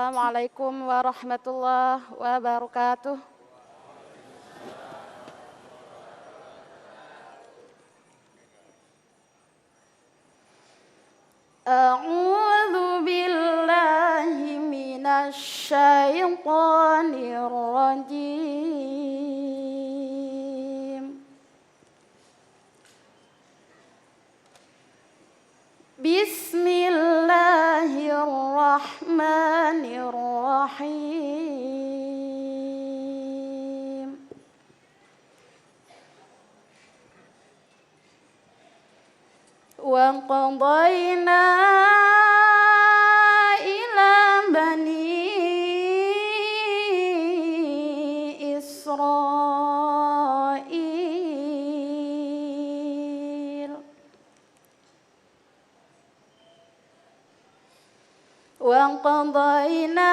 Assalamualaikum warahmatullahi wabarakatuh. A'udzu billahi minasy syaithanir rajim. Bismillahirrahmanirrahim. Wa qadayna ila bani Israil wa qadayna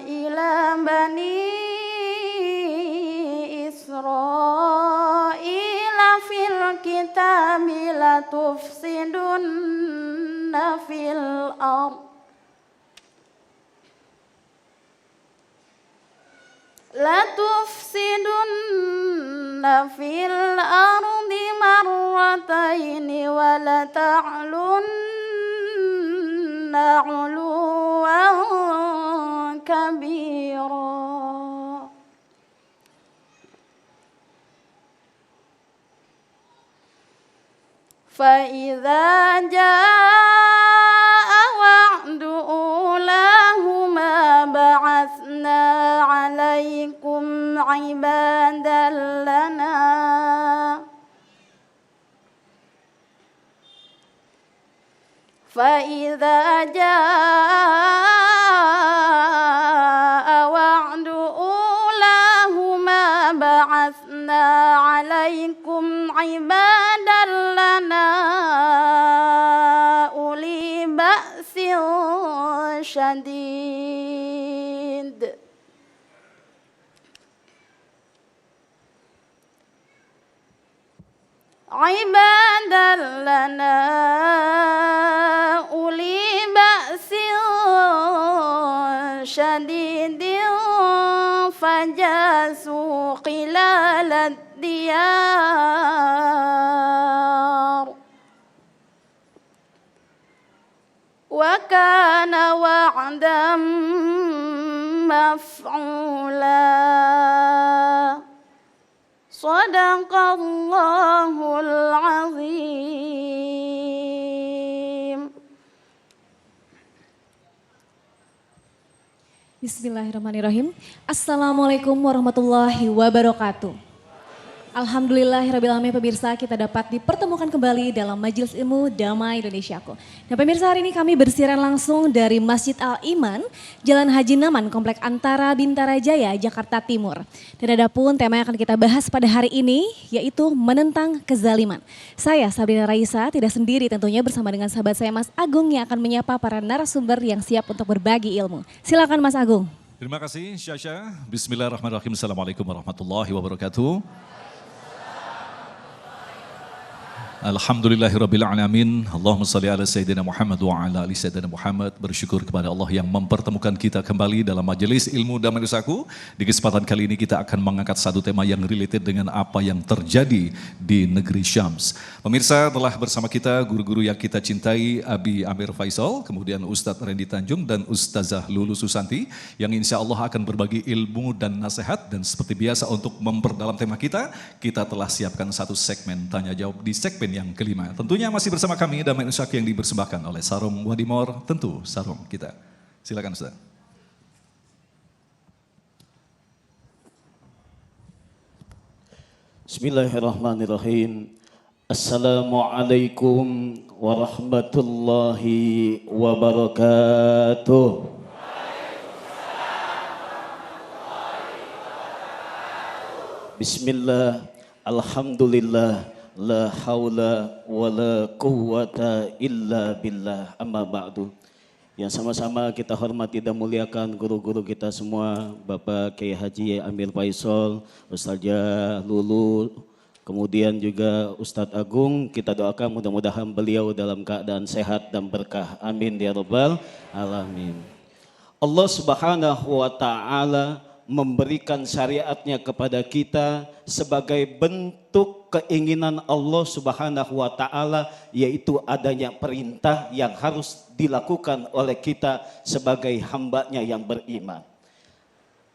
ila bani Israil fil kitabi latufsidunna fil ardh fil ardi marrataini wa la ta'lunna 'uluwan kabira. Fa idza jaa wa'du ulahuma ba'atsna 'alaikum 'ibadan lana fa idza jaa wa'du ulahuma ba'atsna 'alaikum 'ibadan lana uli ba'sin syadid ibadan lana uli ba'sin syadidin fajasu qilalad diyar wa kana wa'dan maf'ula. Shadaqallahul azim. Bismillahirrahmanirrahim. Assalamualaikum warahmatullahi wabarakatuh. Alhamdulillahirrahmanirrahim, pemirsa, kita dapat dipertemukan kembali dalam Majelis Ilmu Damai Indonesiaku. Nah pemirsa, hari ini kami bersiaran langsung dari Masjid Al-Iman, Jalan Haji Naman, Komplek Antara Bintara Jaya, Jakarta Timur. Dan ada pun tema yang akan kita bahas pada hari ini, yaitu menentang kezaliman. Saya Sabrina Raisa, tidak sendiri tentunya, bersama dengan sahabat saya Mas Agung yang akan menyapa para narasumber yang siap untuk berbagi ilmu. Silakan Mas Agung. Terima kasih Syasha. Bismillahirrahmanirrahim. Assalamualaikum warahmatullahi wabarakatuh. Alhamdulillahirrabbilalamin. Allahumma salli ala Sayyidina Muhammad wa ala ali Sayyidina Muhammad. Bersyukur kepada Allah yang mempertemukan kita kembali dalam Majelis Ilmu Damai Indonesiaku. Di kesempatan kali ini kita akan mengangkat satu tema yang related dengan apa yang terjadi di negeri Syams. Pemirsa, telah bersama kita guru-guru yang kita cintai, Abi Amir Faisal, kemudian Ustadz Randy Tanjung dan Ustazah Lulu Susanti, yang insya Allah akan berbagi ilmu dan nasihat. Dan seperti biasa untuk memperdalam tema kita telah siapkan satu segmen tanya jawab di segmen yang kelima. Tentunya masih bersama kami Damai Indonesiaku yang dipersembahkan oleh Sarum Wadimor, tentu Sarum kita. Silakan Ustaz. Bismillahirrahmanirrahim. Assalamualaikum warahmatullahi wabarakatuh. Bismillah, alhamdulillah, la haula wa la quwwata illa billah, amma ba'du. Yang sama-sama kita hormati dan muliakan guru-guru kita semua, Bapak Kiai Haji Amir Faisal, Ustazah Lulu, Kemudian juga Ustadz Agung, kita doakan mudah-mudahan beliau dalam keadaan sehat dan berkah. Amin ya rabbal alamin. Allah Subhanahu wa taala memberikan syariatnya kepada kita sebagai bentuk keinginan Allah Subhanahu wa taala, yaitu adanya perintah yang harus dilakukan oleh kita sebagai hambanya yang beriman.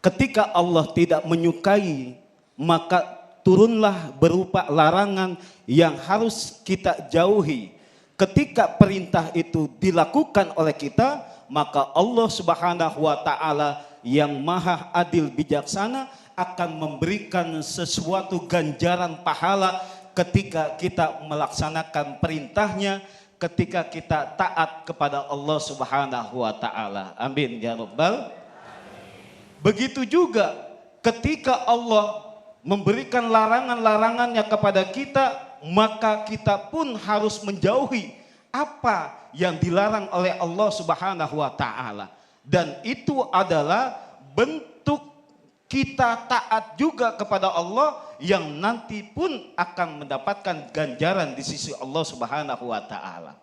Ketika Allah tidak menyukai, maka turunlah berupa larangan yang harus kita jauhi. Ketika perintah itu dilakukan oleh kita, maka Allah Subhanahu wa taala yang maha adil bijaksana akan memberikan sesuatu ganjaran pahala ketika kita melaksanakan perintahnya, ketika kita taat kepada Allah Subhanahu wa taala. Amin ya rabbal. Begitu juga ketika Allah memberikan larangan-larangannya kepada kita, maka kita pun harus menjauhi apa yang dilarang oleh Allah Subhanahu wa taala. Dan itu adalah bentuk kita taat juga kepada Allah yang nanti pun akan mendapatkan ganjaran di sisi Allah Subhanahu wa taala.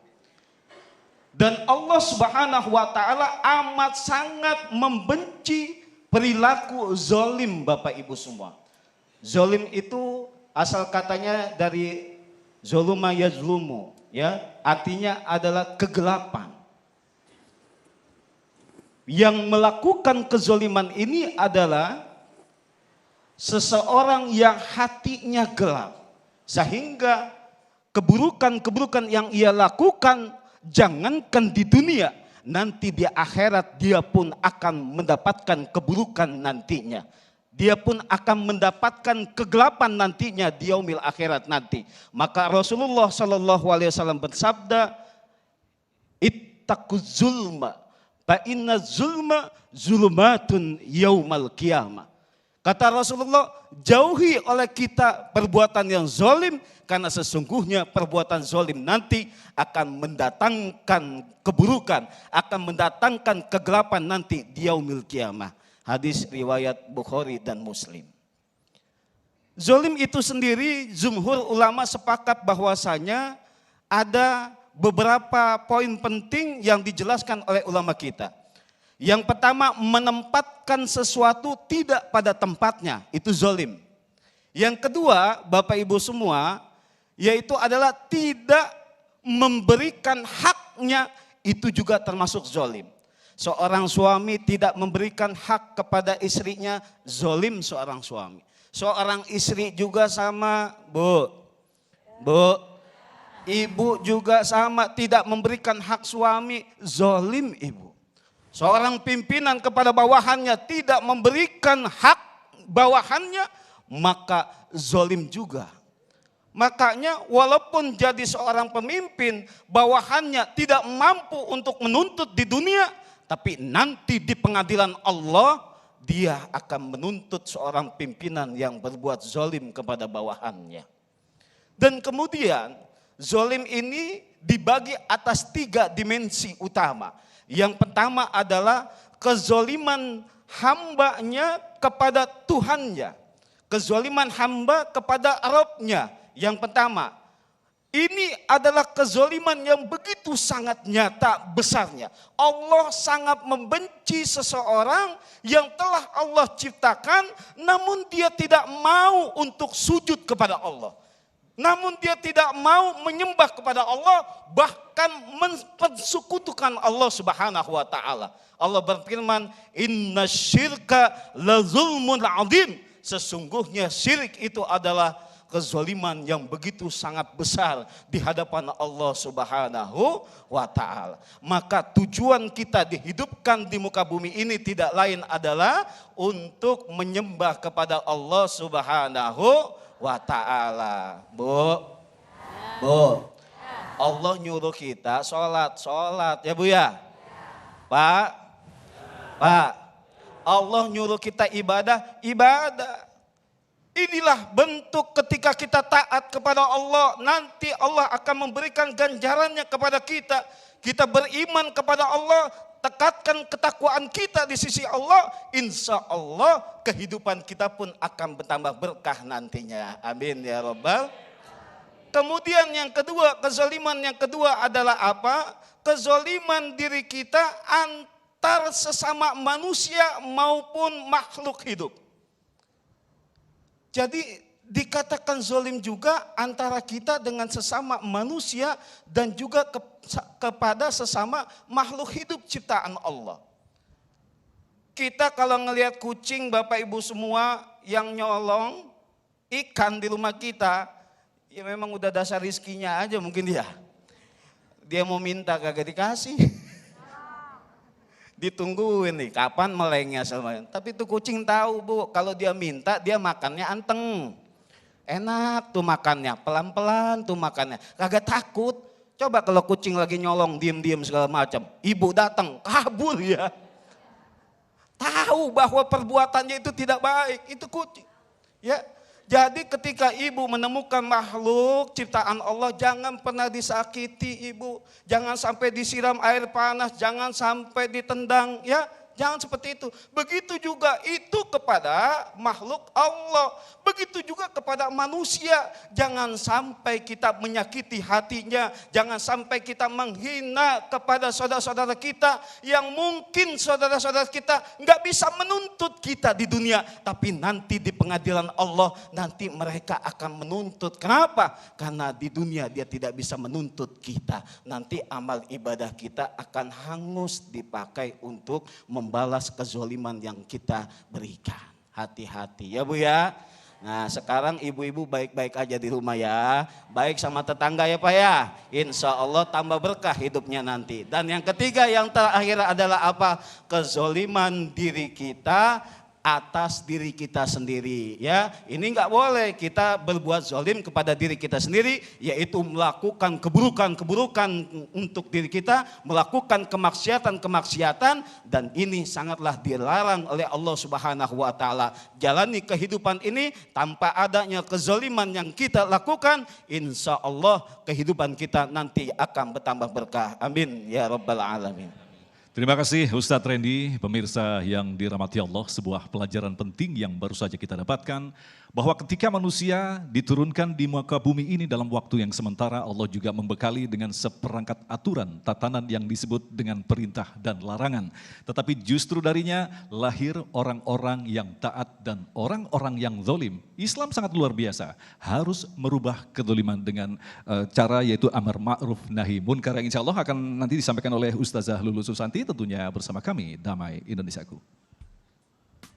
Dan Allah Subhanahu wa taala amat sangat membenci perilaku zalim, Bapak Ibu semua. Zolim itu asal katanya dari zoluma yazlumu, ya, artinya adalah kegelapan. Yang melakukan kezoliman ini adalah seseorang yang hatinya gelap, sehingga keburukan-keburukan yang ia lakukan jangankan di dunia, nanti di akhirat dia pun akan mendapatkan keburukan nantinya. Dia pun akan mendapatkan kegelapan nantinya di yaumil akhirat nanti. Maka Rasulullah SAW bersabda, ittaquz zulma, fa inna zulma zulumatun yaumal qiyamah. Kata Rasulullah, jauhi oleh kita perbuatan yang zalim, karena sesungguhnya perbuatan zalim nanti akan mendatangkan keburukan, akan mendatangkan kegelapan nanti di yaumil qiyamah. Hadis riwayat Bukhari dan Muslim. Zalim itu sendiri, jumhur ulama sepakat bahwasanya ada beberapa poin penting yang dijelaskan oleh ulama kita. Yang pertama, menempatkan sesuatu tidak pada tempatnya, itu zalim. Yang kedua, Bapak Ibu semua, yaitu adalah tidak memberikan haknya, itu juga termasuk zalim. Seorang suami tidak memberikan hak kepada istrinya, zalim seorang suami. Seorang istri juga sama, Bu. Ibu juga sama, tidak memberikan hak suami, zalim ibu. Seorang pimpinan kepada bawahannya tidak memberikan hak bawahannya, maka zalim juga. Makanya walaupun jadi seorang pemimpin, bawahannya tidak mampu untuk menuntut di dunia, tapi nanti di pengadilan Allah, dia akan menuntut seorang pimpinan yang berbuat zalim kepada bawahannya. Dan kemudian zalim ini dibagi atas 3 dimensi utama. Yang pertama adalah kezaliman hambanya kepada Tuhannya. Kezaliman hamba kepada Rabbnya. Yang pertama, ini adalah kezaliman yang begitu sangat nyata besarnya. Allah sangat membenci seseorang yang telah Allah ciptakan, namun dia tidak mau untuk sujud kepada Allah. Namun dia tidak mau menyembah kepada Allah, bahkan mempersekutukan Allah Subhanahu wa taala. Allah berfirman, "Inna syirka la zulmun adzim." Sesungguhnya syirik itu adalah kezaliman yang begitu sangat besar di hadapan Allah Subhanahu wa taala. Maka tujuan kita dihidupkan di muka bumi ini tidak lain adalah untuk menyembah kepada Allah Subhanahu wa ta'ala. Bu, Allah nyuruh kita sholat ya Bu ya. Pak, Allah nyuruh kita ibadah. Inilah bentuk ketika kita taat kepada Allah, nanti Allah akan memberikan ganjarannya kepada kita. Kita beriman kepada Allah, tekatkan ketakwaan kita di sisi Allah, insya Allah kehidupan kita pun akan bertambah berkah nantinya. Amin ya Rabbal. Kemudian yang kedua, kezaliman yang kedua adalah apa? Kezaliman diri kita antar sesama manusia maupun makhluk hidup. Jadi dikatakan zalim juga antara kita dengan sesama manusia dan juga kepada sesama makhluk hidup ciptaan Allah. Kita kalau ngelihat kucing Bapak Ibu semua yang nyolong ikan di rumah kita, ya memang udah dasar rizkinya aja mungkin dia. Dia mau minta kagak dikasih. Ditungguin nih kapan melengnya sama. Tapi itu kucing tahu Bu, kalau dia minta dia makannya anteng. Enak tuh makannya, pelan-pelan tuh makannya. Kagak takut. Coba kalau kucing lagi nyolong diem-diem segala macam. Ibu datang kabur ya. Tahu bahwa perbuatannya itu tidak baik, itu kucing. Ya. Jadi ketika ibu menemukan makhluk ciptaan Allah, jangan pernah disakiti ibu. Jangan sampai disiram air panas, jangan sampai ditendang ya. Jangan seperti itu. Begitu juga itu kepada makhluk Allah. Begitu juga kepada manusia. Jangan sampai kita menyakiti hatinya. Jangan sampai kita menghina kepada saudara-saudara kita. Yang mungkin saudara-saudara kita nggak bisa menuntut kita di dunia. Tapi nanti di pengadilan Allah nanti mereka akan menuntut. Kenapa? Karena di dunia dia tidak bisa menuntut kita. Nanti amal ibadah kita akan hangus dipakai untuk membalas kezaliman yang kita berikan. Hati-hati ya Bu ya. Nah sekarang ibu-ibu baik-baik aja di rumah ya. Baik sama tetangga ya Pak ya. Insya Allah tambah berkah hidupnya nanti. Dan yang ketiga yang terakhir adalah apa? Kezaliman diri kita atas diri kita sendiri ya. Ini enggak boleh kita berbuat zalim kepada diri kita sendiri, yaitu melakukan keburukan-keburukan untuk diri kita, melakukan kemaksiatan-kemaksiatan, dan ini sangatlah dilarang oleh Allah Subhanahu wa taala. Jalani kehidupan ini tanpa adanya kezaliman yang kita lakukan, insya Allah kehidupan kita nanti akan bertambah berkah. Amin ya rabbal alamin. Terima kasih Ustadz Randy, pemirsa yang dirahmati Allah, sebuah pelajaran penting yang baru saja kita dapatkan. Bahwa ketika manusia diturunkan di muka bumi ini dalam waktu yang sementara, Allah juga membekali dengan seperangkat aturan, tatanan yang disebut dengan perintah dan larangan. Tetapi justru darinya lahir orang-orang yang taat dan orang-orang yang zalim. Islam sangat luar biasa, harus merubah kezaliman dengan cara yaitu amar ma'ruf nahi munkar yang insya Allah akan nanti disampaikan oleh Ustazah Lulu Susanti tentunya bersama kami Damai Indonesiaku.